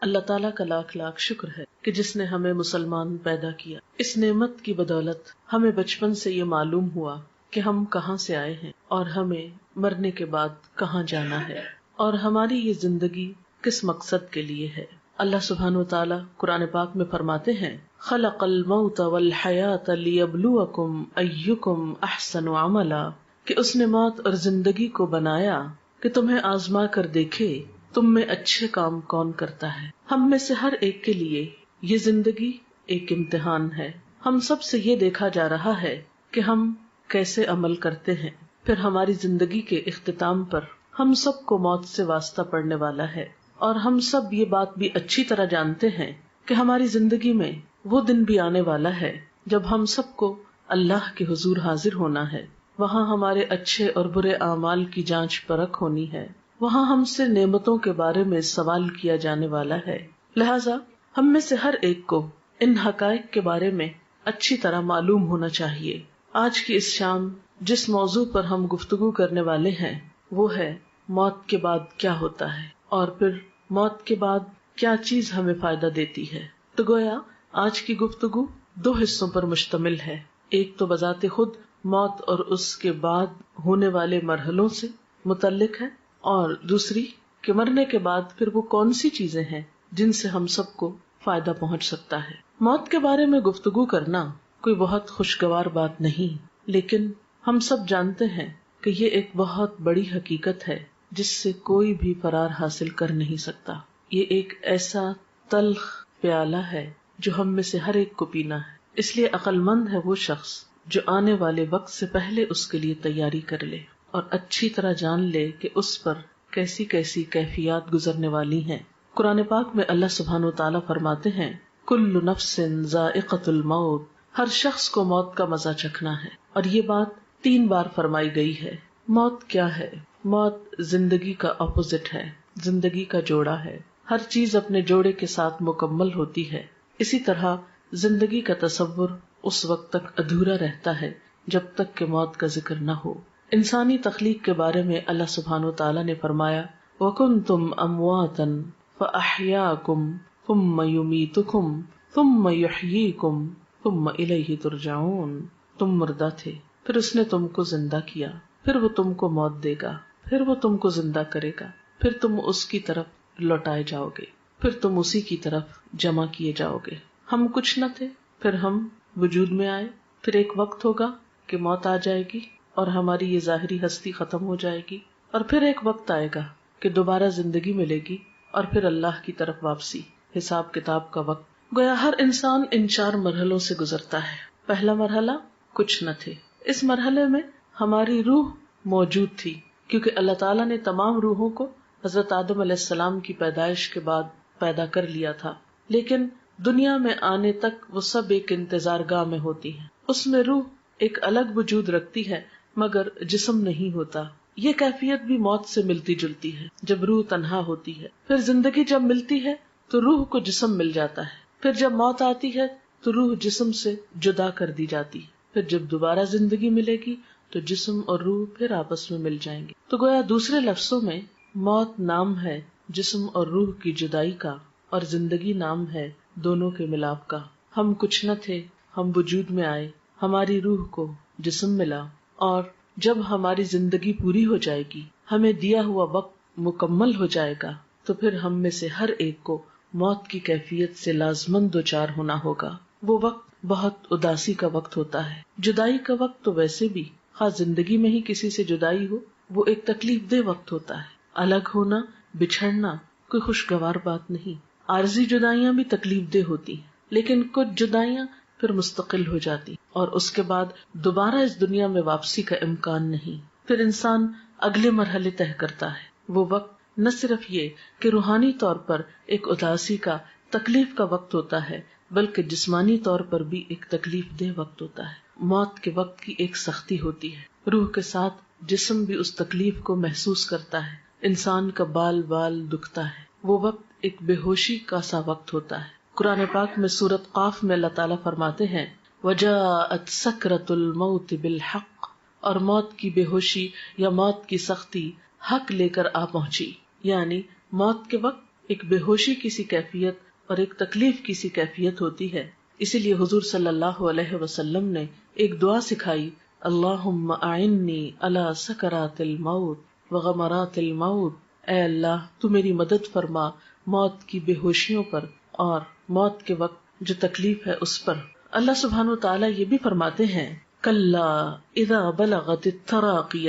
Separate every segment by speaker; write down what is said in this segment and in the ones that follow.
Speaker 1: اللہ تعالیٰ کا لاکھ لاکھ شکر ہے کہ جس نے ہمیں مسلمان پیدا کیا. اس نعمت کی بدولت ہمیں بچپن سے یہ معلوم ہوا کہ ہم کہاں سے آئے ہیں اور ہمیں مرنے کے بعد کہاں جانا ہے اور ہماری یہ زندگی کس مقصد کے لیے ہے. اللہ سبحانہ وتعالیٰ قرآن پاک میں فرماتے ہیں خلق الموت والحیات لیبلوکم ایکم احسن عملا، کہ اس نے موت اور زندگی کو بنایا کہ تمہیں آزما کر دیکھے تم میں اچھے کام کون کرتا ہے. ہم میں سے ہر ایک کے لیے یہ زندگی ایک امتحان ہے. ہم سب سے یہ دیکھا جا رہا ہے کہ ہم کیسے عمل کرتے ہیں. پھر ہماری زندگی کے اختتام پر ہم سب کو موت سے واسطہ پڑنے والا ہے، اور ہم سب یہ بات بھی اچھی طرح جانتے ہیں کہ ہماری زندگی میں وہ دن بھی آنے والا ہے جب ہم سب کو اللہ کے حضور حاضر ہونا ہے. وہاں ہمارے اچھے اور برے اعمال کی جانچ پرکھ ہونی ہے. وہاں ہم سے نعمتوں کے بارے میں سوال کیا جانے والا ہے. لہٰذا ہم میں سے ہر ایک کو ان حقائق کے بارے میں اچھی طرح معلوم ہونا چاہیے. آج کی اس شام جس موضوع پر ہم گفتگو کرنے والے ہیں وہ ہے موت کے بعد کیا ہوتا ہے، اور پھر موت کے بعد کیا چیز ہمیں فائدہ دیتی ہے. تو گویا آج کی گفتگو دو حصوں پر مشتمل ہے. ایک تو بذات خود موت اور اس کے بعد ہونے والے مرحلوں سے متعلق ہے، اور دوسری کہ مرنے کے بعد پھر وہ کون سی چیزیں ہیں جن سے ہم سب کو فائدہ پہنچ سکتا ہے. موت کے بارے میں گفتگو کرنا کوئی بہت خوشگوار بات نہیں، لیکن ہم سب جانتے ہیں کہ یہ ایک بہت بڑی حقیقت ہے جس سے کوئی بھی فرار حاصل کر نہیں سکتا. یہ ایک ایسا تلخ پیالہ ہے جو ہم میں سے ہر ایک کو پینا ہے. اس لیے عقل مند ہے وہ شخص جو آنے والے وقت سے پہلے اس کے لیے تیاری کر لے اور اچھی طرح جان لے کہ اس پر کیسی کیسی کیفیات گزرنے والی ہیں. قرآن پاک میں اللہ سبحانہ وتعالیٰ فرماتے ہیں کل نفس ذائقۃ الموت، ہر شخص کو موت کا مزہ چکھنا ہے. اور یہ بات 3 بار فرمائی گئی ہے. موت کیا ہے؟ موت زندگی کا اپوزٹ ہے، زندگی کا جوڑا ہے. ہر چیز اپنے جوڑے کے ساتھ مکمل ہوتی ہے. اسی طرح زندگی کا تصور اس وقت تک ادھورا رہتا ہے جب تک کہ موت کا ذکر نہ ہو. انسانی تخلیق کے بارے میں اللہ سبحانہ وتعالیٰ نے فرمایا وَكُنْتُمْ أَمْوَاتًا فَأَحْيَاكُمْ ثُمَّ يُمِيتُكُمْ ثُمَّ يُحْيِيكُمْ ثُمَّ إِلَيْهِ تُرْجَعُونَ. تم مردہ تھے، پھر اس نے تم کو زندہ کیا، پھر وہ تم کو موت دے گا، پھر وہ تم کو زندہ کرے گا، پھر تم اس کی طرف لوٹائے جاؤ گے، پھر تم اسی کی طرف جمع کیے جاؤ گے. ہم کچھ نہ تھے، پھر ہم وجود میں آئے، پھر ایک وقت ہوگا کہ موت آ جائے گی اور ہماری یہ ظاہری ہستی ختم ہو جائے گی، اور پھر ایک وقت آئے گا کہ دوبارہ زندگی ملے گی اور پھر اللہ کی طرف واپسی، حساب کتاب کا وقت. گویا ہر انسان ان 4 مرحلوں سے گزرتا ہے. پہلا مرحلہ کچھ نہ تھے. اس مرحلے میں ہماری روح موجود تھی کیونکہ اللہ تعالیٰ نے تمام روحوں کو حضرت آدم علیہ السلام کی پیدائش کے بعد پیدا کر لیا تھا، لیکن دنیا میں آنے تک وہ سب ایک انتظار گاہ میں ہوتی ہیں. اس میں روح ایک الگ وجود رکھتی ہے مگر جسم نہیں ہوتا. یہ کیفیت بھی موت سے ملتی جلتی ہے جب روح تنہا ہوتی ہے. پھر زندگی جب ملتی ہے تو روح کو جسم مل جاتا ہے. پھر جب موت آتی ہے تو روح جسم سے جدا کر دی جاتی ہے. پھر جب دوبارہ زندگی ملے گی تو جسم اور روح پھر آپس میں مل جائیں گے. تو گویا دوسرے لفظوں میں موت نام ہے جسم اور روح کی جدائی کا، اور زندگی نام ہے دونوں کے ملاپ کا. ہم کچھ نہ تھے، ہم وجود میں آئے، ہماری روح کو جسم ملا، اور جب ہماری زندگی پوری ہو جائے گی، ہمیں دیا ہوا وقت مکمل ہو جائے گا، تو پھر ہم میں سے ہر ایک کو موت کی کیفیت سے لازماً دوچار ہونا ہوگا. وہ وقت بہت اداسی کا وقت ہوتا ہے. جدائی کا وقت تو ویسے بھی خاص زندگی میں ہی کسی سے جدائی ہو وہ ایک تکلیف دہ وقت ہوتا ہے. الگ ہونا، بچھڑنا کوئی خوشگوار بات نہیں. عارضی جدائیاں بھی تکلیف دہ ہوتی ہیں، لیکن کچھ جدائیاں پھر مستقل ہو جاتی اور اس کے بعد دوبارہ اس دنیا میں واپسی کا امکان نہیں. پھر انسان اگلے مرحلے طے کرتا ہے. وہ وقت نہ صرف یہ کہ روحانی طور پر ایک اداسی کا، تکلیف کا وقت ہوتا ہے، بلکہ جسمانی طور پر بھی ایک تکلیف دہ وقت ہوتا ہے. موت کے وقت کی ایک سختی ہوتی ہے، روح کے ساتھ جسم بھی اس تکلیف کو محسوس کرتا ہے. انسان کا بال بال دکھتا ہے. وہ وقت ایک بے ہوشی کا سا وقت ہوتا ہے. قرآن پاک میں سورۃ قاف میں اللہ تعالیٰ فرماتے ہیں وَجَاءَتْ سَكْرَةُ الْمَوْتِ بِالْحَقِّ، اور موت کی بے ہوشی یا موت کی سختی حق لے کر آ پہنچی. یعنی موت کے وقت ایک بے ہوشی کی سی کیفیت اور ایک تکلیف کی سی کیفیت ہوتی ہے. اسی لیے حضور صلی اللہ علیہ وسلم نے ایک دعا سکھائی، اللہم اعنی علی سکرات الموت وغمرات الموت. اے اللہ تو میری مدد فرما موت کی بے ہوشیوں پر اور موت کے وقت جو تکلیف ہے اس پر. اللہ سبحانہ وتعالی یہ بھی فرماتے ہیں، کلا اذا بلغت التراقی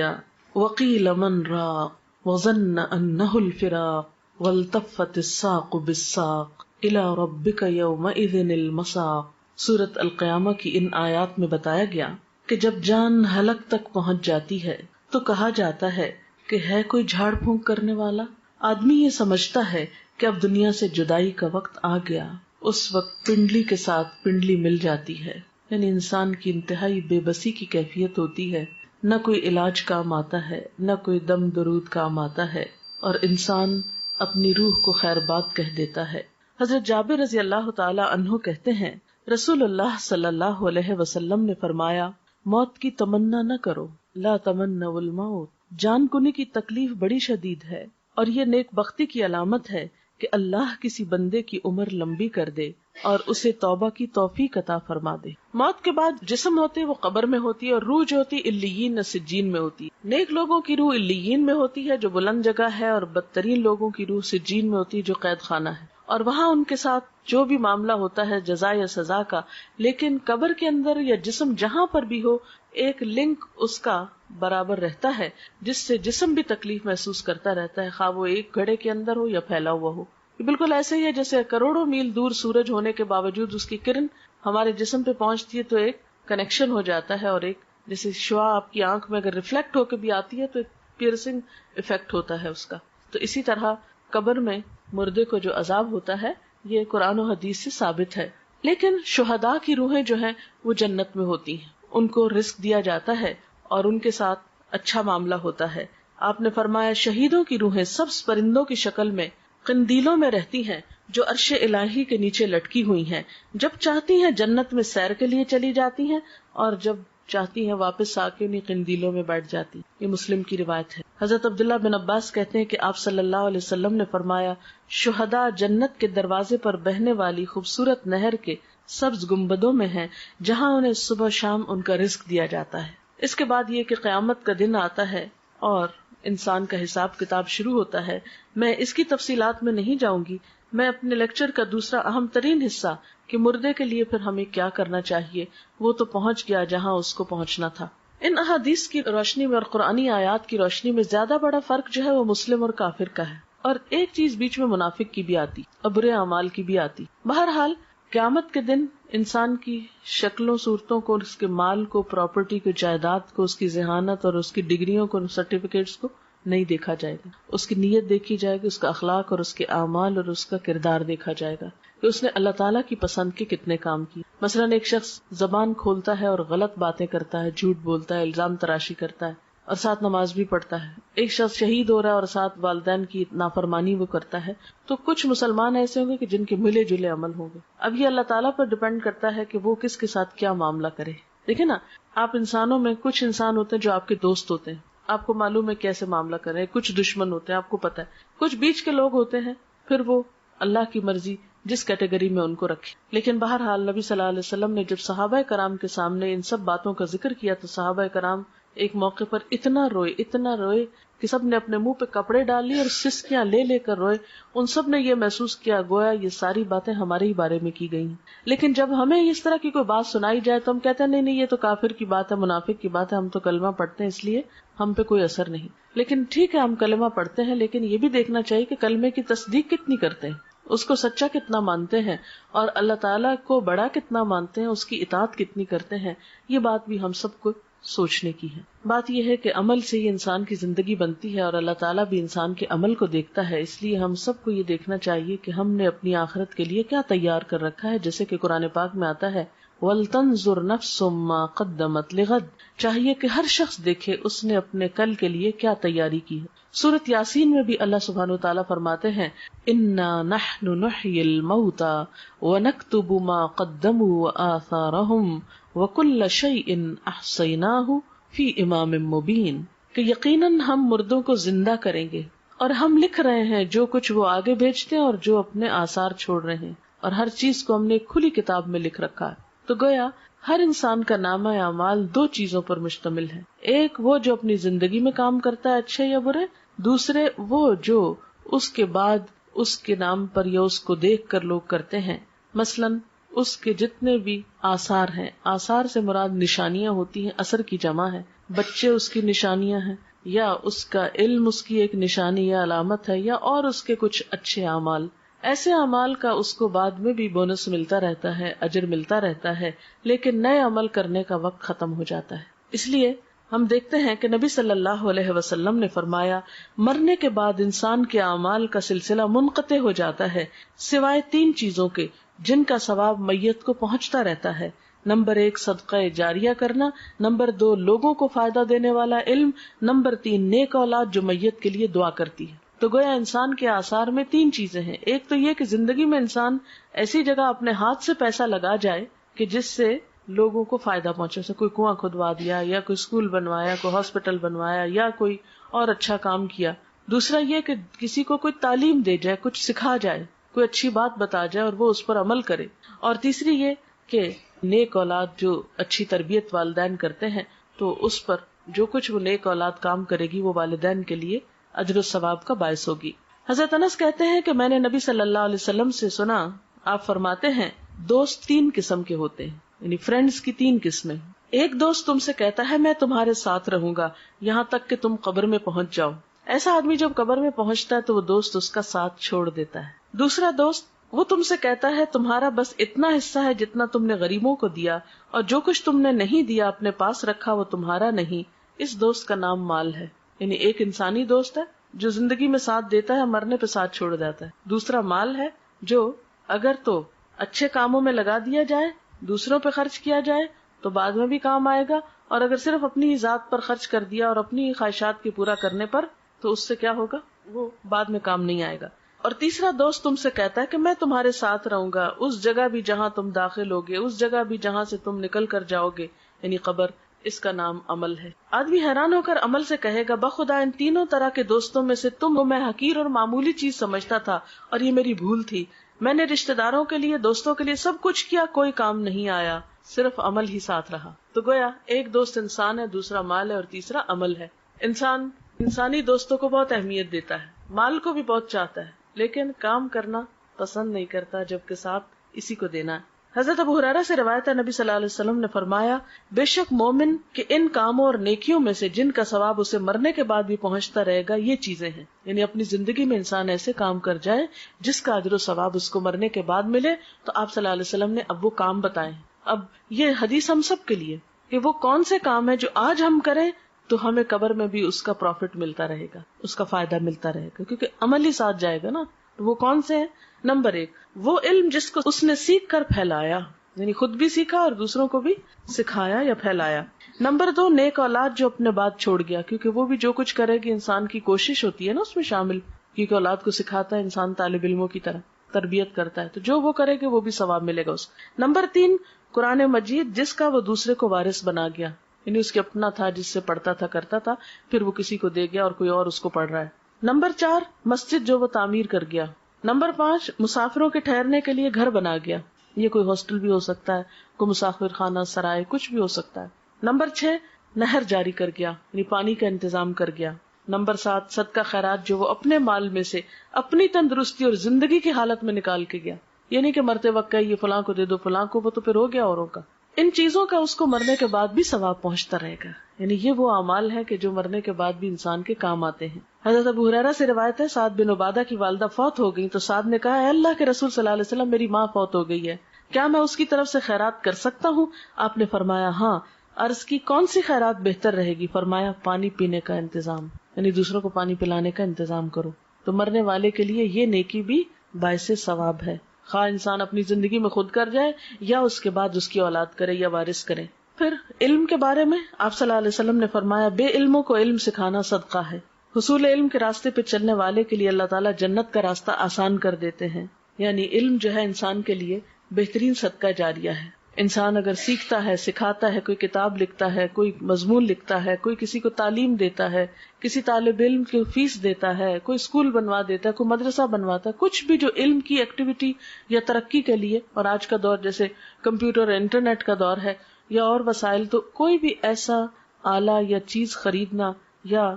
Speaker 1: وقیل من راق وظن انہ الفراق والتفت الساق بالساق الی ربک یومئذ المساق. سورۃ القیامہ کی ان آیات میں بتایا گیا کہ جب جان حلق تک پہنچ جاتی ہے تو کہا جاتا ہے کہ ہے کوئی جھاڑ پھونک کرنے والا. آدمی یہ سمجھتا ہے کہ اب دنیا سے جدائی کا وقت آ گیا. اس وقت پنڈلی کے ساتھ پنڈلی مل جاتی ہے، یعنی انسان کی انتہائی بے بسی کی کیفیت ہوتی ہے. نہ کوئی علاج کام آتا ہے، نہ کوئی دم درود کام آتا ہے، اور انسان اپنی روح کو خیر بات کہہ دیتا ہے. حضرت جابر رضی اللہ تعالی عنہ کہتے ہیں، رسول اللہ صلی اللہ علیہ وسلم نے فرمایا، موت کی تمنا نہ کرو، لا تمنوا الموت. جان کنی کی تکلیف بڑی شدید ہے، اور یہ نیک بختی کی علامت ہے کہ اللہ کسی بندے کی عمر لمبی کر دے اور اسے توبہ کی توفیق عطا فرما دے. موت کے بعد جسم ہوتے وہ قبر میں ہوتی ہے، اور روح جو ہوتی علیین یا سجین میں ہوتی ہے. نیک لوگوں کی روح علیین میں ہوتی ہے جو بلند جگہ ہے، اور بدترین لوگوں کی روح سجین میں ہوتی ہے جو قید خانہ ہے، اور وہاں ان کے ساتھ جو بھی معاملہ ہوتا ہے جزا یا سزا کا. لیکن قبر کے اندر یا جسم جہاں پر بھی ہو ایک لنک اس کا برابر رہتا ہے جس سے جسم بھی تکلیف محسوس کرتا رہتا ہے، خواہ وہ ایک گھڑے کے اندر ہو یا پھیلا ہوا ہو. بالکل ایسے ہی ہے جیسے کروڑوں میل دور سورج ہونے کے باوجود اس کی کرن ہمارے جسم پہ پہنچتی ہے تو ایک کنیکشن ہو جاتا ہے، اور ایک جیسے شعاع آپ کی آنکھ میں اگر ریفلیکٹ ہو کے بھی آتی ہے تو ایک پیئرسنگ افیکٹ ہوتا ہے اس کا. تو اسی طرح قبر میں مردے کو جو عذاب ہوتا ہے یہ قرآن و حدیث سے ثابت ہے. لیکن شہداء کی روحیں جو ہیں وہ جنت میں ہوتی ہیں، ان کو رزق دیا جاتا ہے اور ان کے ساتھ اچھا معاملہ ہوتا ہے. آپ نے فرمایا شہیدوں کی روحیں سبز پرندوں کی شکل میں قندیلوں میں رہتی ہیں جو عرش الہی کے نیچے لٹکی ہوئی ہیں. جب چاہتی ہیں جنت میں سیر کے لیے چلی جاتی ہیں، اور جب چاہتی ہیں واپس آ کے انہیں قندیلوں میں بیٹھ جاتی. یہ مسلم کی روایت ہے. حضرت عبداللہ بن عباس کہتے ہیں کہ آپ صلی اللہ علیہ وسلم نے فرمایا، شہداء جنت کے دروازے پر بہنے والی خوبصورت نہر کے سبز گنبدوں میں ہیں جہاں انہیں صبح شام ان کا رزق دیا جاتا ہے. اس کے بعد یہ کہ قیامت کا دن آتا ہے اور انسان کا حساب کتاب شروع ہوتا ہے. میں اس کی تفصیلات میں نہیں جاؤں گی. میں اپنے لیکچر کا دوسرا اہم ترین حصہ کہ مردے کے لیے پھر ہمیں کیا کرنا چاہیے وہ تو پہنچ گیا جہاں اس کو پہنچنا تھا. ان احادیث کی روشنی میں اور قرآنی آیات کی روشنی میں زیادہ بڑا فرق جو ہے وہ مسلم اور کافر کا ہے. اور ایک چیز بیچ میں منافق کی بھی آتی اور برے اعمال کی بھی آتی. بہرحال قیامت کے دن انسان کی شکلوں صورتوں کو، اس کے مال کو، پراپرٹی کو، جائیداد کو، اس کی ذہانت اور اس کی ڈگریوں کو، سرٹیفکیٹس کو نہیں دیکھا جائے گا. اس کی نیت دیکھی جائے گی، اس کا اخلاق اور اس کے اعمال اور اس کا کردار دیکھا جائے گا کہ اس نے اللہ تعالیٰ کی پسند کے کتنے کام کی. مثلاً ایک شخص زبان کھولتا ہے اور غلط باتیں کرتا ہے، جھوٹ بولتا ہے، الزام تراشی کرتا ہے اور ساتھ نماز بھی پڑھتا ہے. ایک شخص شہید ہو رہا ہے اور ساتھ والدین کی نافرمانی وہ کرتا ہے. تو کچھ مسلمان ایسے ہوں گے کہ جن کے ملے جلے عمل ہوں گے. اب یہ اللہ تعالیٰ پر ڈپینڈ کرتا ہے کہ وہ کس کے ساتھ کیا معاملہ کرے. دیکھیں نا، آپ انسانوں میں کچھ انسان ہوتے ہیں جو آپ کے دوست ہوتے ہیں، آپ کو معلوم ہے کیسے معاملہ کریں. کچھ دشمن ہوتے ہیں، آپ کو پتا ہے. کچھ بیچ کے لوگ ہوتے ہیں، پھر وہ اللہ کی مرضی جس کیٹیگری میں ان کو رکھے. لیکن بہرحال نبی صلی اللہ علیہ وسلم نے جب صحابہ کرام کے سامنے ان سب باتوں کا ذکر کیا تو صحابہ کرام ایک موقع پر اتنا روئے کہ سب نے اپنے منہ پہ کپڑے ڈال لیے اور سسکیاں لے لے کر روئے. ان سب نے یہ محسوس کیا گویا یہ ساری باتیں ہمارے ہی بارے میں کی گئی ہیں. لیکن جب ہمیں اس طرح کی کوئی بات سنائی جائے تو ہم کہتے ہیں نہیں یہ تو کافر کی بات ہے، منافق کی بات ہے، ہم تو کلمہ پڑھتے ہیں اس لیے ہم پہ کوئی اثر نہیں. لیکن ٹھیک ہے ہم کلمہ پڑھتے ہیں، لیکن یہ بھی دیکھنا چاہیے کہ کلمے کی تصدیق کتنی کرتے ہیں، اس کو سچا کتنا مانتے ہیں، اور اللہ تعالیٰ کو بڑا کتنا مانتے ہیں، اس کی اطاعت کتنی کرتے ہیں. یہ بات بھی ہم سب کو سوچنے کی ہے. بات یہ ہے کہ عمل سے ہی انسان کی زندگی بنتی ہے اور اللہ تعالیٰ بھی انسان کے عمل کو دیکھتا ہے. اس لیے ہم سب کو یہ دیکھنا چاہیے کہ ہم نے اپنی آخرت کے لیے کیا تیار کر رکھا ہے. جیسے کہ قرآن پاک میں آتا ہے وَلْتَنْظُرْ نَفْسٌ مَّا قَدَّمَتْ لِغَدٍ، چاہیے کہ ہر شخص دیکھے اس نے اپنے کل کے لیے کیا تیاری کی ہے. سورۃ یاسین میں بھی اللہ سبحانہ وتعالیٰ فرماتے ہیں اِنَّا نَحْنُ نُحْيِي الْمَوْتَى وَنَكْتُبُ مَا قَدَّمُوا وَآثَارَهُمْ وَكُلَّ شَيْءٍ أَحْصَيْنَاهُ فِي إِمَامٍ مُبِينٍ، کہ یقیناً ہم مردوں کو زندہ کریں گے اور ہم لکھ رہے ہیں جو کچھ وہ آگے بھیجتے ہیں اور جو اپنے آثار چھوڑ رہے ہیں، اور ہر چیز کو ہم نے کھلی کتاب میں لکھ رکھا ہے. تو گویا ہر انسان کا نامہ اعمال دو چیزوں پر مشتمل ہے، ایک وہ جو اپنی زندگی میں کام کرتا ہے اچھے یا برے، دوسرے وہ جو اس کے بعد اس کے نام پر یا اس کو دیکھ کر لوگ کرتے ہیں. مثلاً اس کے جتنے بھی آثار ہیں، آثار سے مراد نشانیاں ہوتی ہیں، اثر کی جمع ہے. بچے اس کی نشانیاں ہیں، یا اس کا علم اس کی ایک نشانی یا علامت ہے، یا اور اس کے کچھ اچھے اعمال. ایسے اعمال کا اس کو بعد میں بھی بونس ملتا رہتا ہے، اجر ملتا رہتا ہے، لیکن نئے عمل کرنے کا وقت ختم ہو جاتا ہے. اس لیے ہم دیکھتے ہیں کہ نبی صلی اللہ علیہ وسلم نے فرمایا مرنے کے بعد انسان کے اعمال کا سلسلہ منقطع ہو جاتا ہے سوائے تین چیزوں کے جن کا ثواب میت کو پہنچتا رہتا ہے. نمبر 1 صدقہ جاریہ کرنا، نمبر 2 لوگوں کو فائدہ دینے والا علم، نمبر 3 نیک اولاد جو میت کے لیے دعا کرتی ہے. تو گویا انسان کے آثار میں تین چیزیں ہیں. ایک تو یہ کہ زندگی میں انسان ایسی جگہ اپنے ہاتھ سے پیسہ لگا جائے کہ جس سے لوگوں کو فائدہ پہنچے، سے کوئی کنواں کھدوا دیا، یا کوئی اسکول بنوایا، کوئی ہاسپٹل بنوایا، یا کوئی اور اچھا کام کیا. دوسرا یہ کہ کسی کو کوئی تعلیم دے جائے، کچھ سکھا جائے، کوئی اچھی بات بتا جائے اور وہ اس پر عمل کرے. اور تیسری یہ کہ نیک اولاد جو اچھی تربیت والدین کرتے ہیں تو اس پر جو کچھ وہ نیک اولاد کام کرے گی وہ والدین کے لیے اجر و ثواب کا باعث ہوگی. حضرت انس کہتے ہیں کہ میں نے نبی صلی اللہ علیہ وسلم سے سنا، آپ فرماتے ہیں دوست تین قسم کے ہوتے ہیں، یعنی فرینڈز کی تین قسمیں. ایک دوست تم سے کہتا ہے میں تمہارے ساتھ رہوں گا یہاں تک کہ تم قبر میں پہنچ جاؤ. ایسا آدمی جب قبر میں پہنچتا ہے تو وہ دوست اس کا ساتھ چھوڑ دیتا ہے. دوسرا دوست وہ تم سے کہتا ہے تمہارا بس اتنا حصہ ہے جتنا تم نے غریبوں کو دیا، اور جو کچھ تم نے نہیں دیا اپنے پاس رکھا وہ تمہارا نہیں. اس دوست کا نام مال ہے. یعنی ایک انسانی دوست ہے جو زندگی میں ساتھ دیتا ہے، مرنے پہ ساتھ چھوڑ جاتا ہے. دوسرا مال ہے جو اگر تو اچھے کاموں میں لگا دیا جائے، دوسروں پہ خرچ کیا جائے تو بعد میں بھی کام آئے گا، اور اگر صرف اپنی ذات پر خرچ کر دیا اور اپنی خواہشات کے پورا کرنے پر تو اس سے کیا ہوگا، وہ بعد میں کام نہیں آئے گا. اور تیسرا دوست تم سے کہتا ہے کہ میں تمہارے ساتھ رہوں گا اس جگہ بھی جہاں تم داخل ہوگے، اس جگہ بھی جہاں سے تم نکل کر جاؤ گے، یعنی قبر. اس کا نام عمل ہے. آدمی حیران ہو کر عمل سے کہے گا بخدا ان تینوں طرح کے دوستوں میں سے تم میں حقیر اور معمولی چیز سمجھتا تھا، اور یہ میری بھول تھی. میں نے رشتہ داروں کے لیے، دوستوں کے لیے سب کچھ کیا، کوئی کام نہیں آیا، صرف عمل ہی ساتھ رہا. تو گویا ایک دوست انسان ہے، دوسرا مال ہے، اور تیسرا عمل ہے. انسان انسانی دوستوں کو بہت اہمیت دیتا ہے، مال کو بھی بہت چاہتا ہے، لیکن کام کرنا پسند نہیں کرتا جبکہ ساتھ اسی کو دینا ہے. حضرت ابو ہریرہ سے روایت ہے نبی صلی اللہ علیہ وسلم نے فرمایا بے شک مومن کے ان کاموں اور نیکیوں میں سے جن کا ثواب اسے مرنے کے بعد بھی پہنچتا رہے گا یہ چیزیں ہیں. یعنی اپنی زندگی میں انسان ایسے کام کر جائے جس کا اجر و ثواب اس کو مرنے کے بعد ملے. تو آپ صلی اللہ علیہ وسلم نے اب وہ کام بتائے. اب یہ حدیث ہم سب کے لیے کہ وہ کون سے کام ہیں جو آج ہم کریں تو ہمیں قبر میں بھی اس کا پروفٹ ملتا رہے گا، اس کا فائدہ ملتا رہے گا، کیونکہ عمل ہی ساتھ جائے گا نا. وہ کون سے ہیں؟ نمبر 1 وہ علم جس کو اس نے سیکھ کر پھیلایا، یعنی خود بھی سیکھا اور دوسروں کو بھی سکھایا یا پھیلایا. نمبر 2 نیک اولاد جو اپنے بعد چھوڑ گیا، کیونکہ وہ بھی جو کچھ کرے گی انسان کی کوشش ہوتی ہے نا اس میں شامل، کیونکہ اولاد کو سکھاتا ہے انسان، طالب علموں کی طرح تربیت کرتا ہے، تو جو وہ کرے گی وہ بھی ثواب ملے گا اس. نمبر 3 قرآن مجید جس کا وہ دوسرے کو وارث بنا گیا، یعنی اس کے اپنا تھا جس سے پڑھتا تھا کرتا تھا، پھر وہ کسی کو دے گیا اور کوئی اور اس کو پڑھ رہا ہے. نمبر 4 مسجد جو وہ تعمیر کر گیا. نمبر 5 مسافروں کے ٹھہرنے کے لیے گھر بنا گیا، یہ کوئی ہاسٹل بھی ہو سکتا ہے، کوئی مسافر خانہ، سرائے، کچھ بھی ہو سکتا ہے. نمبر 6 نہر جاری کر گیا، یعنی پانی کا انتظام کر گیا. نمبر 7 صدقہ خیرات جو وہ اپنے مال میں سے اپنی تندرستی اور زندگی کی حالت میں نکال کے گیا، یعنی کہ مرتے وقت یہ فلاں کو دے دو فلاں کو، وہ تو پھر ہو گیا اوروں کا. ان چیزوں کا اس کو مرنے کے بعد بھی ثواب پہنچتا رہے گا. یعنی یہ وہ اعمال ہیں کہ جو مرنے کے بعد بھی انسان کے کام آتے ہیں. حضرت ابو ہریرہ سے روایت ہے سعد بن عبادہ کی والدہ فوت ہو گئی تو سعد نے کہا اے اللہ کے رسول صلی اللہ علیہ وسلم میری ماں فوت ہو گئی ہے، کیا میں اس کی طرف سے خیرات کر سکتا ہوں؟ آپ نے فرمایا ہاں. عرض کی کون سی خیرات بہتر رہے گی؟ فرمایا پانی پینے کا انتظام، یعنی دوسروں کو پانی پلانے کا انتظام کرو. تو مرنے والے کے لیے یہ نیکی بھی باعث ثواب ہے، خواہ انسان اپنی زندگی میں خود کر جائے یا اس کے بعد اس کی اولاد کرے یا وارث کرے. پھر علم کے بارے میں آپ صلی اللہ علیہ وسلم نے فرمایا بے علموں کو علم سکھانا صدقہ ہے. حصول علم کے راستے پہ چلنے والے کے لیے اللہ تعالیٰ جنت کا راستہ آسان کر دیتے ہیں. یعنی علم جو ہے انسان کے لیے بہترین صدقہ جاریہ ہے. انسان اگر سیکھتا ہے، سکھاتا ہے، کوئی کتاب لکھتا ہے، کوئی مضمون لکھتا ہے، کوئی کسی کو تعلیم دیتا ہے، کسی طالب علم کی فیس دیتا ہے، کوئی اسکول بنوا دیتا ہے، کوئی مدرسہ بنواتا ہے، کچھ بھی جو علم کی ایکٹیویٹی یا ترقی کے لیے، اور آج کا دور جیسے کمپیوٹر اور انٹرنیٹ کا دور ہے یا اور وسائل، تو کوئی بھی ایسا آلہ یا چیز خریدنا یا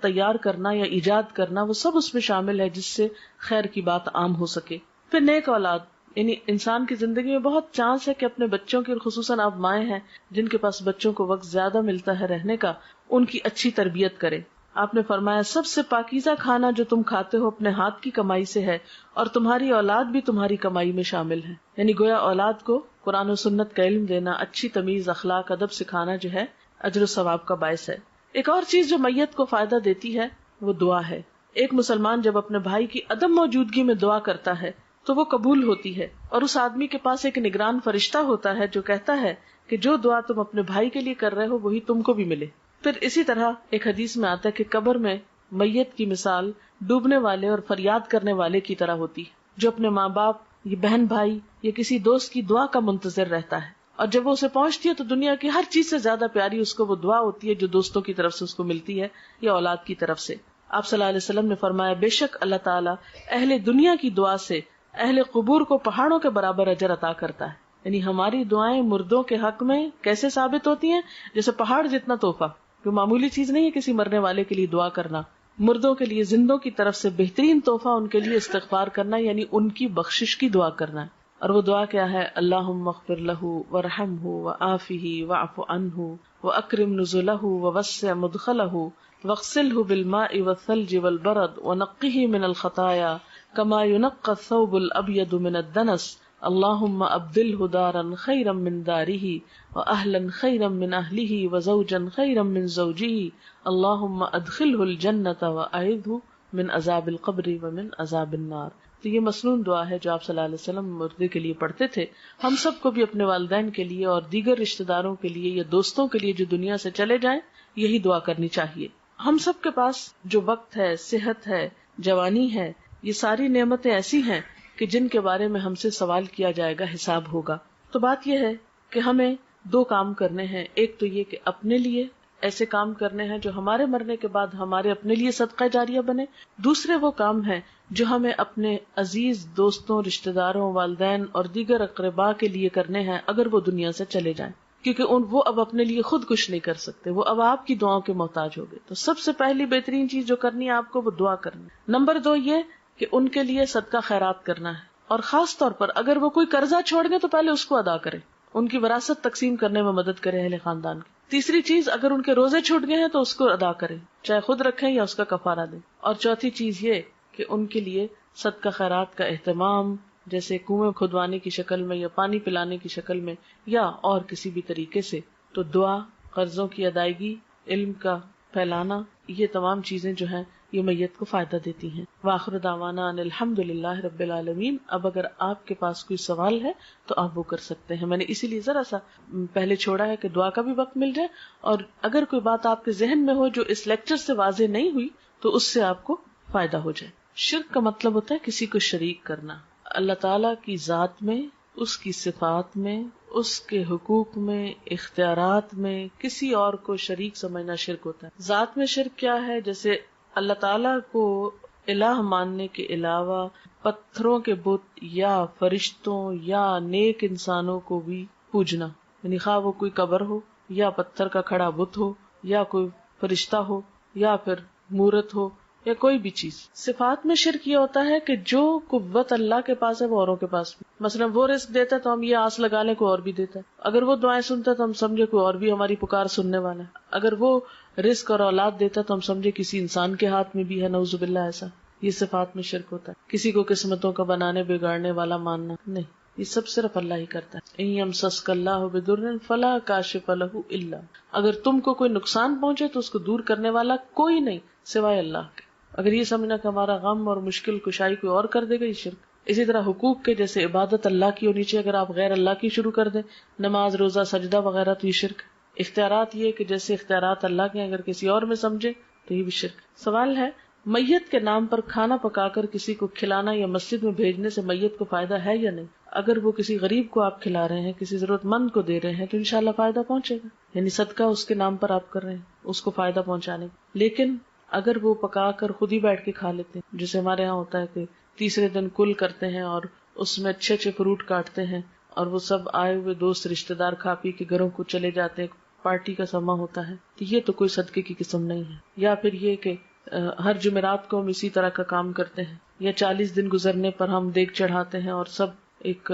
Speaker 1: تیار کرنا یا ایجاد کرنا، وہ سب اس میں شامل ہے جس سے خیر کی بات عام ہو سکے. پھر نیک اولاد، یعنی انسان کی زندگی میں بہت چانس ہے کہ اپنے بچوں کی، اور خصوصاً آپ مائیں ہیں جن کے پاس بچوں کو وقت زیادہ ملتا ہے رہنے کا، ان کی اچھی تربیت کرے. آپ نے فرمایا سب سے پاکیزہ کھانا جو تم کھاتے ہو اپنے ہاتھ کی کمائی سے ہے، اور تمہاری اولاد بھی تمہاری کمائی میں شامل ہے. یعنی گویا اولاد کو قرآن و سنت کا علم دینا، اچھی تمیز، اخلاق، ادب سکھانا جو ہے اجر و ثواب کا باعث ہے. ایک اور چیز جو میت کو فائدہ دیتی ہے وہ دعا ہے. ایک مسلمان جب اپنے بھائی کی عدم موجودگی میں دعا کرتا ہے تو وہ قبول ہوتی ہے، اور اس آدمی کے پاس ایک نگران فرشتہ ہوتا ہے جو کہتا ہے کہ جو دعا تم اپنے بھائی کے لیے کر رہے ہو وہی تم کو بھی ملے. پھر اسی طرح ایک حدیث میں آتا ہے کہ قبر میں میت کی مثال ڈوبنے والے اور فریاد کرنے والے کی طرح ہوتی ہے، جو اپنے ماں باپ یا بہن بھائی یا کسی دوست کی دعا کا منتظر رہتا ہے، اور جب وہ اسے پہنچتی ہے تو دنیا کی ہر چیز سے زیادہ پیاری اس کو وہ دعا ہوتی ہے جو دوستوں کی طرف سے اس کو ملتی ہے یا اولاد کی طرف سے. آپ صلی اللہ علیہ وسلم نے فرمایا بے شک اللہ تعالیٰ اہل دنیا کی دعا سے اہل قبور کو پہاڑوں کے برابر اجر عطا کرتا ہے. یعنی ہماری دعائیں مردوں کے حق میں کیسے ثابت ہوتی ہیں؟ جیسے پہاڑ جتنا تحفہ، جو معمولی چیز نہیں ہے کسی مرنے والے کے لیے دعا کرنا. مردوں کے لیے زندوں کی طرف سے بہترین تحفہ ان کے لیے استغفار کرنا، یعنی ان کی بخشش کی دعا کرنا ہے. اور وہ دعا کیا ہے؟ اللہم اغفر لہ وارحمہ وعافہ واعف عنہ واکرم نزلہ ووسع مدخلہ واغسلہ بالماء والثلج والبرد ونقہ من الخطایا کما ينقى الثوب الابيض من الدنس اللهم ابدله دارا خيرا من داره واهلا خيرا من اهله وزوجا خيرا من زوجه اللهم ادخله الجنة واعذه من عذاب القبر ومن عذاب النار. تو یہ مسنون دعا ہے جو آپ صلی اللہ علیہ وسلم مردے کے لیے پڑھتے تھے. ہم سب کو بھی اپنے والدین کے لیے اور دیگر رشتہ داروں کے لیے یا دوستوں کے لیے جو دنیا سے چلے جائیں یہی دعا کرنی چاہیے. ہم سب کے پاس جو وقت ہے، صحت ہے، جوانی ہے، یہ ساری نعمتیں ایسی ہیں کہ جن کے بارے میں ہم سے سوال کیا جائے گا، حساب ہوگا. تو بات یہ ہے کہ ہمیں دو کام کرنے ہیں. ایک تو یہ کہ اپنے لیے ایسے کام کرنے ہیں جو ہمارے مرنے کے بعد ہمارے اپنے لیے صدقہ جاریہ بنے. دوسرے وہ کام ہیں جو ہمیں اپنے عزیز دوستوں، رشتہ داروں، والدین اور دیگر اقرباء کے لیے کرنے ہیں اگر وہ دنیا سے چلے جائیں، کیونکہ وہ اب اپنے لیے خود کچھ نہیں کر سکتے، وہ اب آپ کی دعاؤں کے محتاج ہو گئے. تو سب سے پہلی بہترین چیز جو کرنی ہے آپ کو وہ دعا کرنی. نمبر 2 یہ کہ ان کے لیے صدقہ خیرات کرنا ہے، اور خاص طور پر اگر وہ کوئی قرضہ چھوڑ گئے تو پہلے اس کو ادا کریں، ان کی وراثت تقسیم کرنے میں مدد کریں اہل خاندان کی. تیسری چیز، اگر ان کے روزے چھوٹ گئے ہیں تو اس کو ادا کریں، چاہے خود رکھیں یا اس کا کفارہ دیں. اور چوتھی چیز یہ کہ ان کے لیے صدقہ خیرات کا اہتمام، جیسے کنویں کھدوانے کی شکل میں یا پانی پلانے کی شکل میں یا اور کسی بھی طریقے سے. تو دعا، قرضوں کی ادائیگی، علم کا پھیلانا، یہ تمام چیزیں جو ہیں یہ میت کو فائدہ دیتی ہیں. وآخر دعوانا ان الحمدللہ رب العالمین. اب اگر آپ کے پاس کوئی سوال ہے تو آپ وہ کر سکتے ہیں. میں نے اسی لیے ذرا سا پہلے چھوڑا ہے کہ دعا کا بھی وقت مل جائے، اور اگر کوئی بات آپ کے ذہن میں ہو جو اس لیکچر سے واضح نہیں ہوئی تو اس سے آپ کو فائدہ ہو جائے. شرک کا مطلب ہوتا ہے کسی کو شریک کرنا. اللہ تعالیٰ کی ذات میں، اس کی صفات میں، اس کے حقوق میں، اختیارات میں کسی اور کو شریک سمجھنا شرک ہوتا ہے. ذات میں شرک کیا ہے؟ جیسے اللہ تعالیٰ کو الہ ماننے کے علاوہ پتھروں کے بت یا فرشتوں یا نیک انسانوں کو بھی پوجنا، یعنی خواہ وہ کوئی قبر ہو یا پتھر کا کھڑا بت ہو یا کوئی فرشتہ ہو یا پھر مورت ہو یا کوئی بھی چیز. صفات میں شرک یہ ہوتا ہے کہ جو قوت اللہ کے پاس ہے وہ اوروں کے پاس بھی. مثلا وہ رزق دیتا ہے تو ہم یہ آس لگا لیں کوئی اور بھی دیتا ہے. اگر وہ دعائیں سنتا ہے تو ہم سمجھے کوئی اور بھی ہماری پکار سننے والا ہے. اگر وہ رزق اور اولاد دیتا ہے تو ہم سمجھے کسی انسان کے ہاتھ میں بھی ہے، نعوذ باللہ. ایسا یہ صفات میں شرک ہوتا ہے. کسی کو قسمتوں کا بنانے بگاڑنے والا ماننا نہیں، یہ سب صرف اللہ ہی کرتا ہے. ان یمسسک اللہ بضر فلا کاشف لہ الا، اگر تم کو کوئی نقصان پہنچے تو اس کو دور کرنے والا کوئی نہیں سوائے اللہ کے. اگر یہ سمجھنا کہ ہمارا غم اور مشکل کشائی کوئی اور کر دے گا، یہ شرک. اسی طرح حقوق کے، جیسے عبادت اللہ کی ہونی چاہیے، اگر آپ غیر اللہ کی شروع کر دیں، نماز، روزہ، سجدہ وغیرہ، تو یہ شرک. اختیارات، یہ کہ جیسے اختیارات اللہ کے اگر کسی اور میں سمجھے تو یہ بھی شرک. سوال ہے میت کے نام پر کھانا پکا کر کسی کو کھلانا یا مسجد میں بھیجنے سے میت کو فائدہ ہے یا نہیں؟ اگر وہ کسی غریب کو آپ کھلا رہے ہیں، کسی ضرورت مند کو دے رہے ہیں، تو انشاءاللہ فائدہ پہنچے گا، یعنی صدقہ اس کے نام پر آپ کر رہے ہیں، اس کو فائدہ پہنچانے کا۔ لیکن اگر وہ پکا کر خود ہی بیٹھ کے کھا لیتے ہیں، جیسے ہمارے یہاں ہوتا ہے کہ تیسرے دن کل کرتے ہیں اور اس میں اچھے اچھے فروٹ کاٹتے ہیں اور وہ سب آئے ہوئے دوست رشتہ دار کھا پی کے گھروں کو چلے جاتے ہیں، پارٹی کا سما ہوتا ہے، تو یہ تو کوئی صدقے کی قسم نہیں ہے۔ یا پھر یہ کہ ہر جمعرات کو ہم اسی طرح کا کام کرتے ہیں، یا 40 دن گزرنے پر ہم دیگ چڑھاتے ہیں اور سب ایک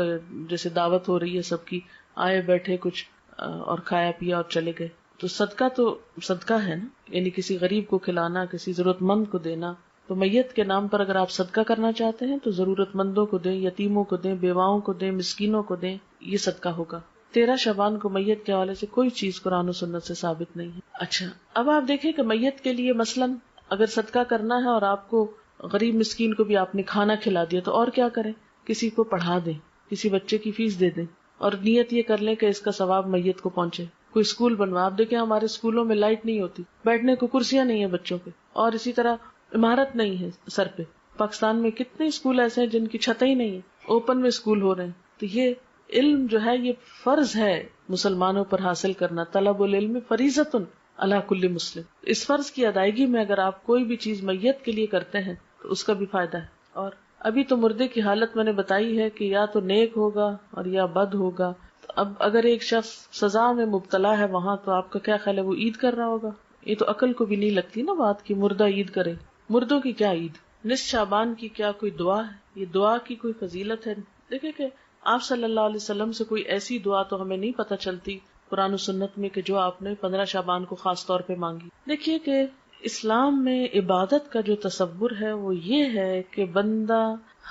Speaker 1: جیسے دعوت ہو رہی ہے سب کی، آئے بیٹھے کچھ اور کھایا پیا اور چلے گئے، تو صدقہ ہے نا، یعنی کسی غریب کو کھلانا، کسی ضرورت مند کو دینا۔ تو میت کے نام پر اگر آپ صدقہ کرنا چاہتے ہیں تو ضرورت مندوں کو دیں، یتیموں کو دیں، بیواؤں کو دیں، مسکینوں کو دیں، یہ صدقہ ہوگا۔ 13 شعبان کو میت کے حوالے سے کوئی چیز قرآن و سنت سے ثابت نہیں ہے۔ اچھا، اب آپ دیکھیں کہ میت کے لیے مثلاً اگر صدقہ کرنا ہے اور آپ کو غریب مسکین کو بھی آپ نے کھانا کھلا دیا، تو اور کیا کریں؟ کسی کو پڑھا دیں، کسی بچے کی فیس دے دیں، اور نیت یہ کر لیں کہ اس کا ثواب میت کو پہنچے۔ کوئی اسکول بنوا، آپ دیکھیں ہمارے اسکولوں میں لائٹ نہیں ہوتی، بیٹھنے کو کرسیاں نہیں ہیں بچوں کے، اور اسی طرح عمارت نہیں ہے سر پہ۔ پاکستان میں کتنے اسکول ایسے ہیں جن کی چھتیں ہی نہیں ہیں، اوپن میں اسکول ہو رہے ہیں۔ تو یہ علم جو ہے یہ فرض ہے مسلمانوں پر حاصل کرنا، طلب العلم فریضۃ علی کل مسلم۔ اس فرض کی ادائیگی میں اگر آپ کوئی بھی چیز میت کے لیے کرتے ہیں تو اس کا بھی فائدہ ہے۔ اور ابھی تو مردے کی حالت میں نے بتائی ہے کہ یا تو نیک ہوگا اور یا بد ہوگا۔ تو اب اگر ایک شخص سزا میں مبتلا ہے وہاں، تو آپ کا کیا خیال ہے وہ عید کر رہا ہوگا؟ یہ تو عقل کو بھی نہیں لگتی نا بات کہ مردہ عید کرے۔ مردوں کی کیا عید؟ نصف شعبان کی کیا کوئی دعا ہے؟ یہ دعا کی کوئی فضیلت ہے؟ دیکھیں کہ آپ صلی اللہ علیہ وسلم سے کوئی ایسی دعا تو ہمیں نہیں پتہ چلتی قرآن و سنت میں کہ جو آپ نے 15 شعبان کو خاص طور پہ مانگی۔ دیکھیے کہ اسلام میں عبادت کا جو تصور ہے وہ یہ ہے کہ بندہ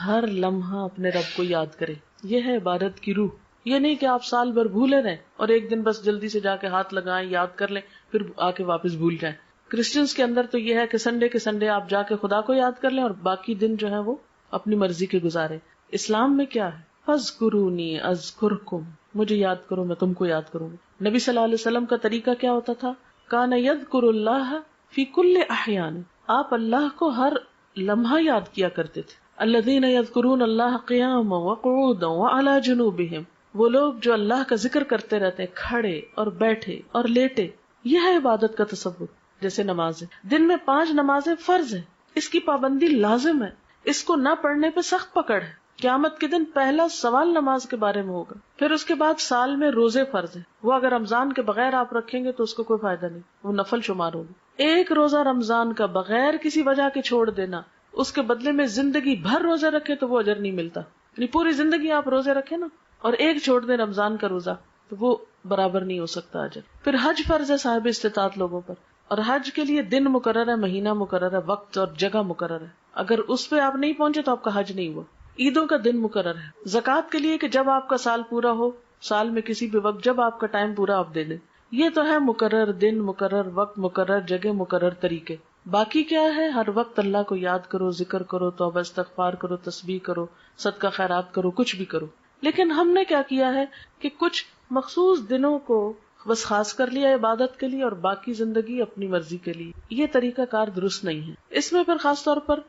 Speaker 1: ہر لمحہ اپنے رب کو یاد کرے، یہ ہے عبادت کی روح۔ یہ نہیں کہ آپ سال بھر بھولے رہیں اور ایک دن بس جلدی سے جا کے ہاتھ لگائیں، یاد کر لیں، پھر آ کے واپس بھول جائیں۔ کرسچنس کے اندر تو یہ ہے کہ سنڈے کے سنڈے آپ جا کے خدا کو یاد کر لیں اور باقی دن جو ہے وہ اپنی مرضی کے گزارے۔ اسلام میں کیا ہے؟ فاذکرونی اذکرکم، مجھے یاد کرو میں تم کو یاد کروں گا۔ نبی صلی اللہ علیہ وسلم کا طریقہ کیا ہوتا تھا؟ کان یذکر اللہ فی کل احیان، آپ اللہ کو ہر لمحہ یاد کیا کرتے تھے۔ الذین یذکرون اللہ قیاما وقعودا وعلی جنوبہم، وہ لوگ جو اللہ کا ذکر کرتے رہتے ہیں کھڑے اور بیٹھے اور لیٹے۔ یہ ہے عبادت کا تصور۔ جیسے نمازیں، دن میں 5 نمازیں فرض ہیں، اس کی پابندی لازم ہے، اس کو نہ پڑھنے پہ سخت پکڑ ہے۔ قیامت کے دن پہلا سوال نماز کے بارے میں ہوگا۔ پھر اس کے بعد سال میں روزے فرض ہیں، وہ اگر رمضان کے بغیر آپ رکھیں گے تو اس کو کوئی فائدہ نہیں، وہ نفل شمار ہوگی۔ ایک روزہ رمضان کا بغیر کسی وجہ کے چھوڑ دینا، اس کے بدلے میں زندگی بھر روزے رکھے تو وہ اجر نہیں ملتا۔ یعنی پوری زندگی آپ روزے رکھیں نا اور ایک چھوڑ دیں رمضان کا روزہ تو وہ برابر نہیں ہو سکتا اجر۔ پھر حج فرض ہے صاحب استطاعت لوگوں پر، اور حج کے لیے دن مقرر ہے، مہینہ مقرر ہے، وقت اور جگہ مقرر ہے۔ اگر اس پہ آپ نہیں پہنچے تو آپ کا حج نہیں ہوا۔ عیدوں کا دن مقرر ہے، زکوٰۃ کے لیے کہ جب آپ کا سال پورا ہو، سال میں کسی بھی وقت جب آپ کا ٹائم پورا آپ دے دیں۔ یہ تو ہے مقرر دن، مقرر وقت، مقرر جگہ، مقرر طریقے۔ باقی کیا ہے؟ ہر وقت اللہ کو یاد کرو، ذکر کرو، توبہ استغفار کرو، تسبیح کرو، صدقہ خیرات کرو، کچھ بھی کرو۔ لیکن ہم نے کیا کیا ہے کہ کچھ مخصوص دنوں کو بس خاص کر لیا عبادت کے لیے اور باقی زندگی اپنی مرضی کے لیے۔ یہ طریقہ کار درست نہیں ہے۔ اس میں پھر خاص طور پر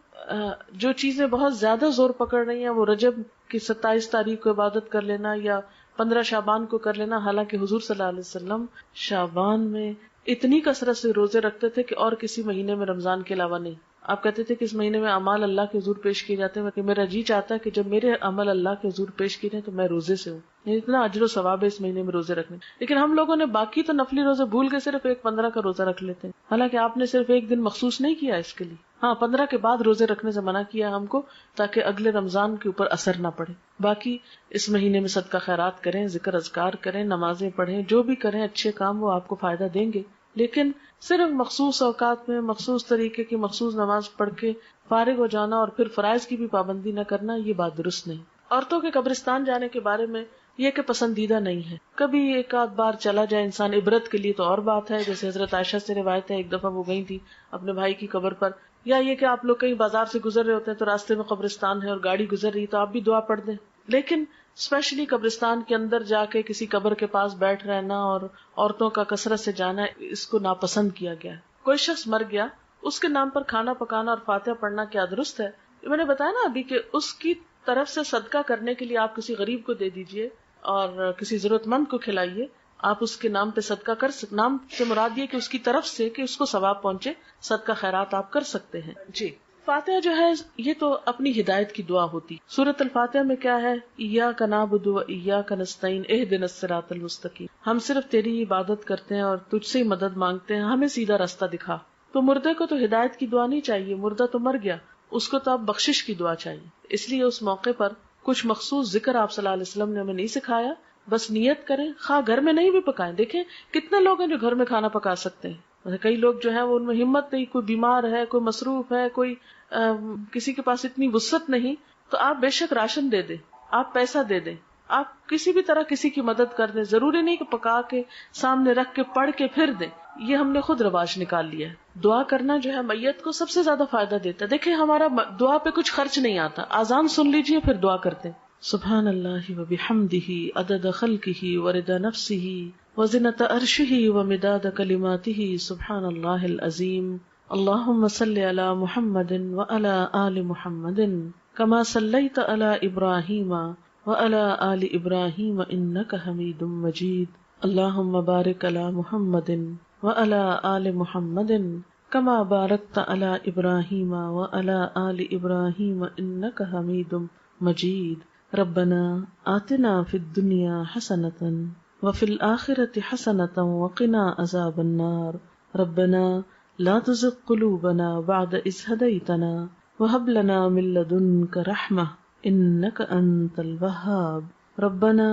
Speaker 1: جو چیزیں بہت زیادہ زور پکڑ رہی ہیں وہ رجب کی 27 تاریخ کو عبادت کر لینا یا 15 شعبان کو کر لینا، حالانکہ حضور صلی اللہ علیہ وسلم شعبان میں اتنی کثرت سے روزے رکھتے تھے کہ اور کسی مہینے میں رمضان کے علاوہ نہیں۔ آپ کہتے تھے کہ اس مہینے میں اعمال اللہ کے حضور پیش کیے جاتے ہیں کہ میرا جی چاہتا ہے کہ جب میرے عمل اللہ کے حضور پیش کیے جائیں تو میں روزے سے ہوں، یعنی اتنا اجر و ثواب ہے اس مہینے میں روزے رکھنے۔ لیکن ہم لوگوں نے باقی تو نفلی روزے بھول کے صرف ایک 15 کا روزہ رکھ لیتے ہیں، حالانکہ آپ نے صرف ایک دن مخصوص نہیں کیا اس کے لیے۔ ہاں 15 کے بعد روزے رکھنے سے منع کیا ہم کو تاکہ اگلے رمضان کے اوپر اثر نہ پڑے۔ باقی اس مہینے میں صدقہ خیرات کریں، ذکر اذکار کریں، نمازیں پڑھیں، جو بھی کریں اچھے کام وہ آپ کو فائدہ دیں گے۔ لیکن صرف مخصوص اوقات میں مخصوص طریقے کی مخصوص نماز پڑھ کے فارغ ہو جانا اور پھر فرائض کی بھی پابندی نہ کرنا، یہ بات درست نہیں۔ عورتوں کے قبرستان جانے کے بارے میں یہ کہ پسندیدہ نہیں ہے، کبھی ایک آدھ بار چلا جائے انسان عبرت کے لیے تو اور بات ہے، جیسے حضرت عائشہ سے روایت ہے ایک دفعہ وہ گئی تھی اپنے بھائی کی قبر پر، یا یہ کہ آپ لوگ کہیں بازار سے گزر رہے ہوتے ہیں تو راستے میں قبرستان ہے اور گاڑی گزر رہی تو آپ بھی دعا پڑھ دیں۔ لیکن اسپیشلی قبرستان کے اندر جا کے کسی قبر کے پاس بیٹھ رہنا اور عورتوں کا کثرت سے جانا، اس کو ناپسند کیا گیا ہے۔ کوئی شخص مر گیا، اس کے نام پر کھانا پکانا اور فاتحہ پڑھنا کیا درست ہے؟ میں نے بتایا نا ابھی کہ اس کی طرف سے صدقہ کرنے کے لیے آپ کسی غریب کو دے دیجئے اور کسی ضرورت مند کو کھلائیے. آپ اس کے نام پہ صدقہ کر سکتے. نام سے مراد یہ کہ اس کی طرف سے کہ اس کو ثواب پہنچے، صدقہ خیرات آپ کر سکتے ہیں. جی فاتحہ جو ہے یہ تو اپنی ہدایت کی دعا ہوتی. سورۃ الفاتحہ میں کیا ہے؟ ایاک نعبد و ایاک نستعین اہدنا الصراط المستقیم. ہم صرف تیری عبادت کرتے ہیں اور تجھ سے ہی مدد مانگتے ہیں، ہمیں سیدھا راستہ دکھا. تو مردے کو تو ہدایت کی دعا نہیں چاہیے، مردہ تو مر گیا، اس کو تو اب بخشش کی دعا چاہیے. اس لیے اس موقع پر کچھ مخصوص ذکر آپ صلی اللہ علیہ وسلم نے ہمیں نہیں سکھایا. بس نیت کریں، خواہ گھر میں نہیں بھی پکائیں. دیکھیں کتنے لوگ ہیں جو گھر میں کھانا پکا سکتے ہیں. کئی لوگ جو ہے وہ ان میں ہمت نہیں، کوئی بیمار ہے، کوئی مصروف ہے، کوئی کسی کے پاس اتنی وسعت نہیں. تو آپ بے شک راشن دے دیں، آپ پیسہ دے دیں، آپ کسی بھی طرح کسی کی مدد کر دیں. ضروری نہیں کہ پکا کے سامنے رکھ کے پڑھ کے پھر دیں. یہ ہم نے خود رواج نکال لیا ہے. دعا کرنا جو ہے میت کو سب سے زیادہ فائدہ دیتا ہے. دیکھیں ہمارا دعا پہ کچھ خرچ نہیں آتا. اذان سن لیجئے پھر دعا کرتے ہیں. سبحان اللہ وبحمدہ عدد خلقہ ورضا نفسہ وزنۃ عرشہ ومداد کلماتہ. سبحان اللہ العظیم. اللہم صل علی محمد وعلی آل محمد کما صلیت علی ابراہیم وعلی آل ابراہیم انک حمید مجید. اللہم بارک علی محمد وعلی آل محمد کما بارکت علی ابراہیم وعلی آل ابراہیم انک حمید مجید. ربنا آتنا فی الدنیا حسنۃ وفی الآخرۃ حسنۃ وقنا عذاب النار. ربنا لا تزغ قلوبنا بعد اذ ہدیتنا وہب لنا من لدنک رحمہ انک انت الوہاب. ربنا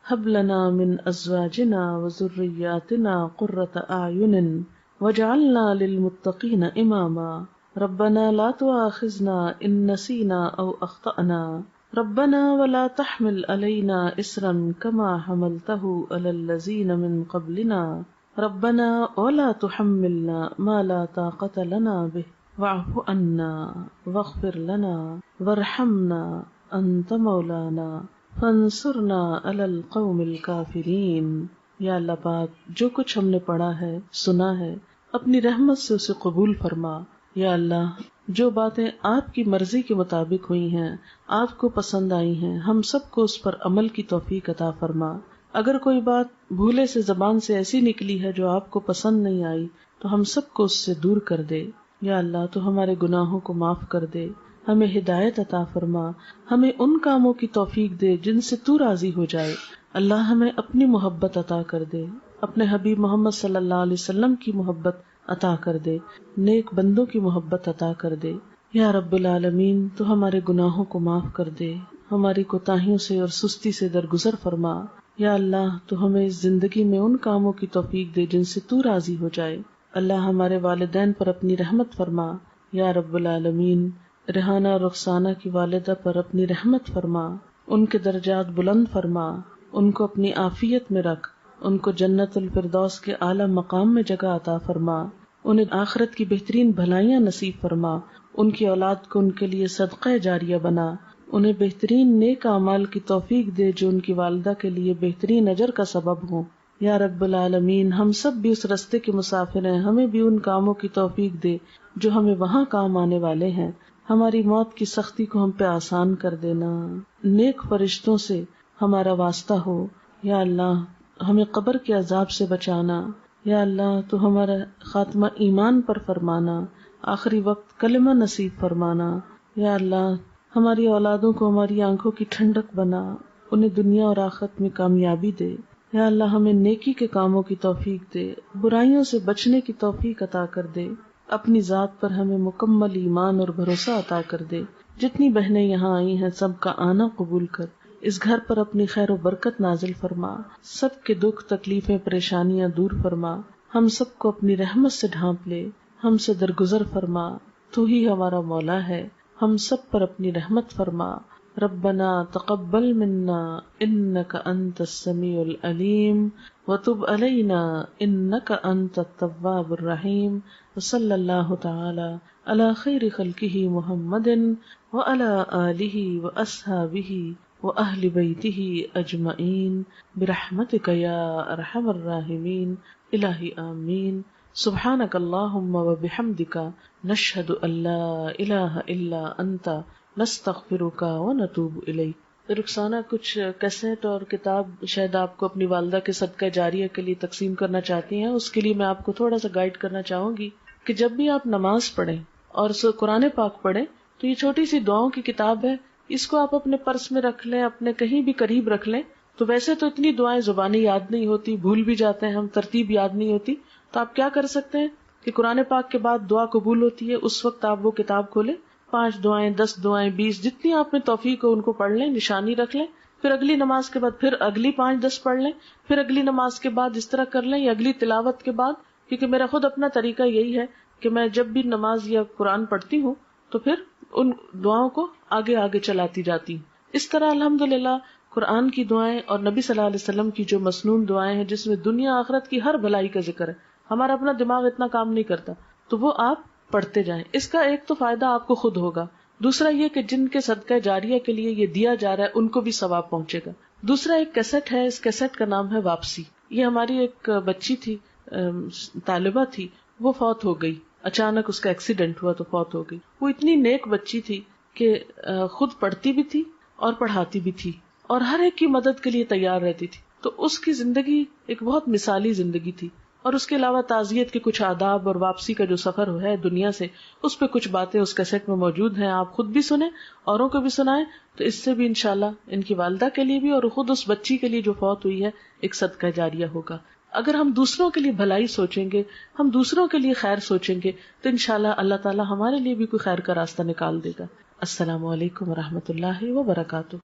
Speaker 1: هب لنا من ازواجنا وذرياتنا قرة اعین واجعلنا للمتقین اماما. ربنا لا تؤاخذنا ان نسینا او اخطأنا. ربنا ولا تحمل علينا إصرا كما حملته على الذين من قبلنا. ربنا ولا تحملنا ما لا طاقة لنا به واعف عنا واغفر لنا وارحمنا أنت مولانا فانصرنا على القوم الكافرين. یا اللہ پاک جو کچھ ہم نے پڑھا ہے سنا ہے اپنی رحمت سے اسے قبول فرما. یا اللہ جو باتیں آپ کی مرضی کے مطابق ہوئی ہیں، آپ کو پسند آئی ہیں، ہم سب کو اس پر عمل کی توفیق عطا فرما. اگر کوئی بات بھولے سے زبان سے ایسی نکلی ہے جو آپ کو پسند نہیں آئی تو ہم سب کو اس سے دور کر دے. یا اللہ تو ہمارے گناہوں کو معاف کر دے، ہمیں ہدایت عطا فرما، ہمیں ان کاموں کی توفیق دے جن سے تو راضی ہو جائے. اللہ ہمیں اپنی محبت عطا کر دے، اپنے حبیب محمد صلی اللہ علیہ وسلم کی محبت عطا کر دے، نیک بندوں کی محبت عطا کر دے. یا رب العالمین تو ہمارے گناہوں کو معاف کر دے، ہماری کوتاہیوں سے اور سستی سے درگزر فرما. یا اللہ تو ہمیں اس زندگی میں ان کاموں کی توفیق دے جن سے تو راضی ہو جائے. اللہ ہمارے والدین پر اپنی رحمت فرما. یا رب العالمین ریحانہ اور رخسانہ کی والدہ پر اپنی رحمت فرما، ان کے درجات بلند فرما، ان کو اپنی عافیت میں رکھ، ان کو جنت الفردوس کے اعلیٰ مقام میں جگہ عطا فرما، انہیں آخرت کی بہترین بھلائیاں نصیب فرما، ان کی اولاد کو ان کے لیے صدقہ جاریہ بنا، انہیں بہترین نیک اعمال کی توفیق دے جو ان کی والدہ کے لیے بہترین اجر کا سبب ہوں. یا رب العالمین ہم سب بھی اس رستے کے مسافر ہیں، ہمیں بھی ان کاموں کی توفیق دے جو ہمیں وہاں کام آنے والے ہیں. ہماری موت کی سختی کو ہم پہ آسان کر دینا، نیک فرشتوں سے ہمارا واسطہ ہو. یا اللہ ہمیں قبر کے عذاب سے بچانا. یا اللہ تو ہمارا خاتمہ ایمان پر فرمانا، آخری وقت کلمہ نصیب فرمانا. یا اللہ ہماری اولادوں کو ہماری آنکھوں کی ٹھنڈک بنا، انہیں دنیا اور آخرت میں کامیابی دے. یا اللہ ہمیں نیکی کے کاموں کی توفیق دے، برائیوں سے بچنے کی توفیق عطا کر دے. اپنی ذات پر ہمیں مکمل ایمان اور بھروسہ عطا کر دے. جتنی بہنیں یہاں آئی ہیں سب کا آنا قبول کر، اس گھر پر اپنی خیر و برکت نازل فرما، سب کے دکھ تکلیفیں پریشانیاں دور فرما، ہم سب کو اپنی رحمت سے ڈھانپ لے، ہم سے درگزر فرما. تو ہی ہمارا مولا ہے، ہم سب پر اپنی رحمت فرما. ربنا تقبل منا انک انت السمیع العلیم وتب علینا انک انت التواب الرحیم. وصلی اللہ تعالی علی خیر خلقہ محمد وعلی آلہ واصحابہ وأهل بيته أجمعين برحمتك يا أرحم الراحمين. إلهي آمين. سبحانک اللہم و بحمدک نشہد ان لا الہ الا انت نستغفرک و نتوب الیک۔ رخسانہ کچھ کیسٹ اور کتاب شاید آپ کو اپنی والدہ کے صدقہ جاریہ کے لیے تقسیم کرنا چاہتی ہیں، اس کے لیے میں آپ کو تھوڑا سا گائیڈ کرنا چاہوں گی کہ جب بھی آپ نماز پڑھیں اور قرآن پاک پڑھیں تو یہ چھوٹی سی دعاؤں کی کتاب ہے، اس کو آپ اپنے پرس میں رکھ لیں، اپنے کہیں بھی قریب رکھ لیں۔ تو ویسے تو اتنی دعائیں زبانی یاد نہیں ہوتی، بھول بھی جاتے ہیں ہم، ترتیب یاد نہیں ہوتی، تو آپ کیا کر سکتے ہیں کہ قرآن پاک کے بعد دعا قبول ہوتی ہے اس وقت آپ وہ کتاب کھولیں، 5 دعائیں، 10 دعائیں، 20 جتنی آپ میں توفیق ہو ان کو پڑھ لیں، نشانی رکھ لیں، پھر اگلی نماز کے بعد پھر اگلی 5-10 پڑھ لیں، پھر اگلی نماز کے بعد اس طرح کر لیں، یا اگلی تلاوت کے بعد، کیونکہ میرا خود اپنا طریقہ یہی ہے کہ میں جب بھی نماز یا قرآن پڑھتی ہوں تو پھر ان دعاؤں کو آگے آگے چلاتی جاتی ہوں۔ اس طرح الحمدللہ قرآن کی دعائیں اور نبی صلی اللہ علیہ وسلم کی جو مسنون دعائیں ہیں جس میں دنیا آخرت کی ہر بھلائی کا ذکر ہے، ہمارا اپنا دماغ اتنا کام نہیں کرتا، تو وہ آپ پڑھتے جائیں۔ اس کا ایک تو فائدہ آپ کو خود ہوگا، دوسرا یہ کہ جن کے صدقہ جاریہ کے لیے یہ دیا جا رہا ہے ان کو بھی ثواب پہنچے گا۔ دوسرا ایک کیسٹ ہے، اس کیسٹ کا نام ہے واپسی۔ یہ ہماری ایک بچی تھی، طالبہ تھی، وہ فوت ہو گئی، اچانک اس کا ایکسیڈنٹ ہوا تو فوت ہو گئی۔ وہ اتنی نیک بچی تھی کہ خود پڑھتی بھی تھی اور پڑھاتی بھی تھی اور ہر ایک کی مدد کے لیے تیار رہتی تھی، تو اس کی زندگی ایک بہت مثالی زندگی تھی۔ اور اس کے علاوہ تعزیت کے کچھ آداب اور واپسی کا جو سفر ہے دنیا سے، اس پہ کچھ باتیں اس کیسٹ میں موجود ہیں، آپ خود بھی سنیں اوروں کو بھی سنائیں، تو اس سے بھی انشاءاللہ ان کی والدہ کے لیے بھی اور خود اس بچی کے لیے جو فوت ہوئی ہے ایک صدقہ جاریہ ہوگا۔ اگر ہم دوسروں کے لیے بھلائی سوچیں گے، ہم دوسروں کے لیے خیر سوچیں گے، تو انشاءاللہ اللہ تعالی ہمارے لیے بھی کوئی خیر کا راستہ نکال دے گا۔ السلام علیکم ورحمۃ اللہ وبرکاتہ۔